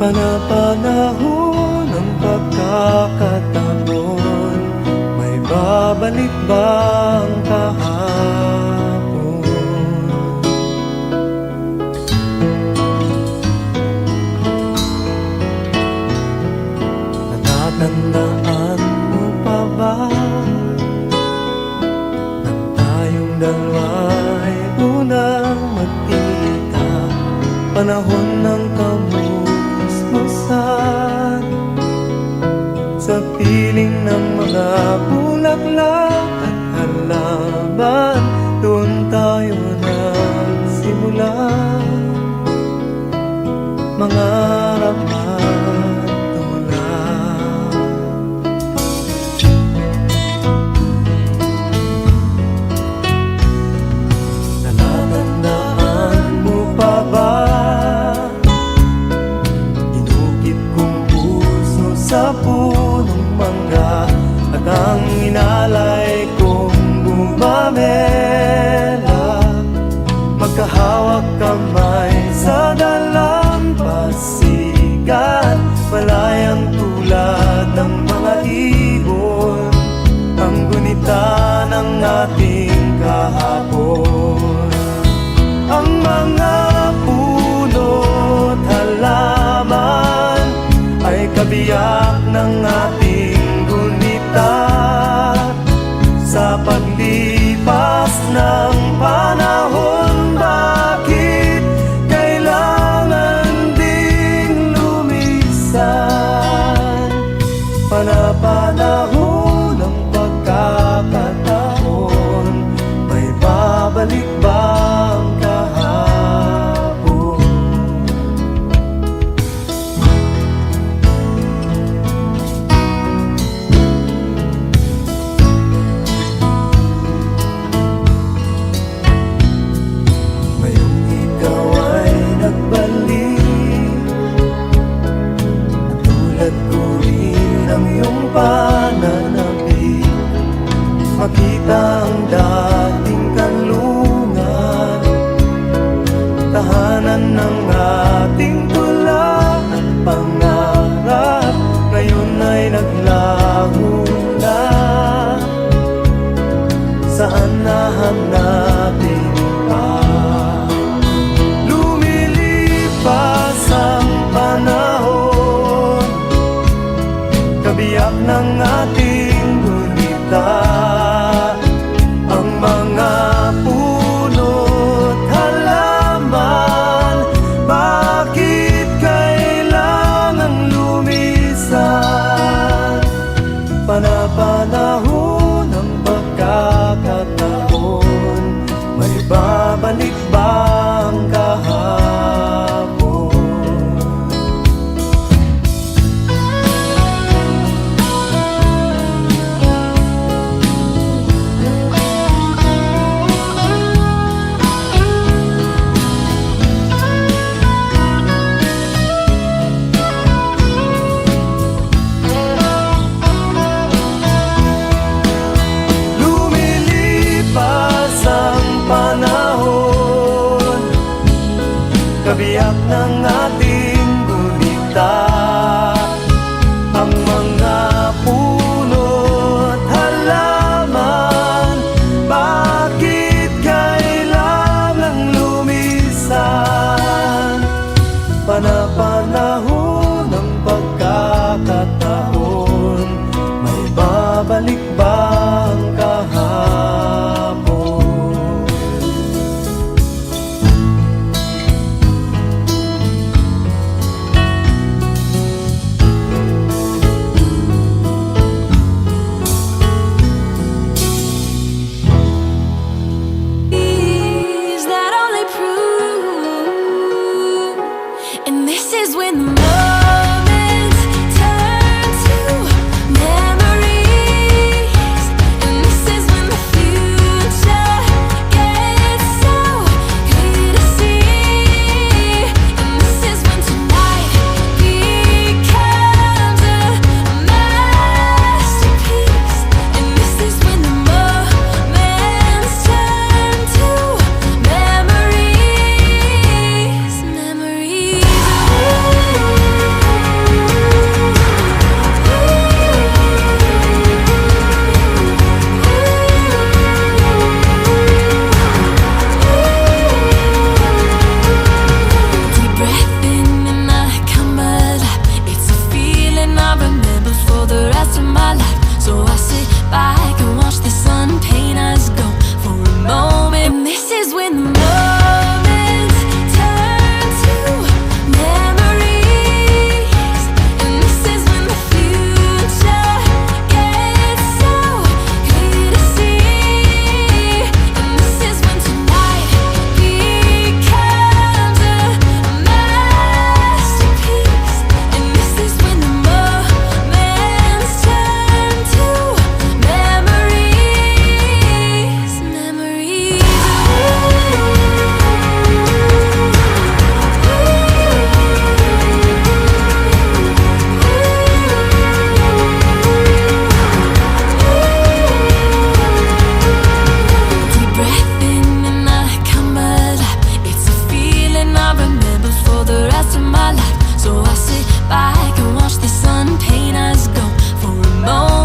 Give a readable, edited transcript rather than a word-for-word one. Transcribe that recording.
Panapanahon ng pagkakataon, may babalik ba ang kahapon? Natatandaan mo pa ba nang tayong dalawa'y unang magkita? Panahon ng kamusmusan, sa piling ng mga bulaklak at halaman, doon tayo nagsimula mangarap at tumulong. Natatandaan mo pa ba sa punong mangga at ang inalay kong bumamela, magkahawak kamay sa dalampasigan, malayang tulad ng mga ibon, ang gunita ng ating kahapon. Ang mga puno't halaman ay kabiyak ng ating gunita, sa paglipas ng panahon. Bakit kailangan ding lumisan? Panapanahon ng pagkakataon, may babalik ba ang kahapon? Ngayong ikaw ay nagbalik, tulad ko rin ang iyong pananabik, makita ang dating kanlungan, tahanan ng ating tula at pangarap, ngayon ay naglaho na. Saan nahanapin pa? Lumilipas ang panahon, kabiyak ng ating gunita, ang mga puno't halaman. Bakit kailangang lumisan? Panapanahon ng pagkakataon, may babalik ba ang kahapon? Lumilipas ang panahon, kabiyak ng ating gunita, ang mga puno't halaman. Bakit kailangang lumisan? Panapanahon ng pagkakataon, may babalik ba ang kahapon? Is that all they prove? And this is when the moments turn to memories. for the rest of my life. So I sit back and watch the sun paint us go for a moment.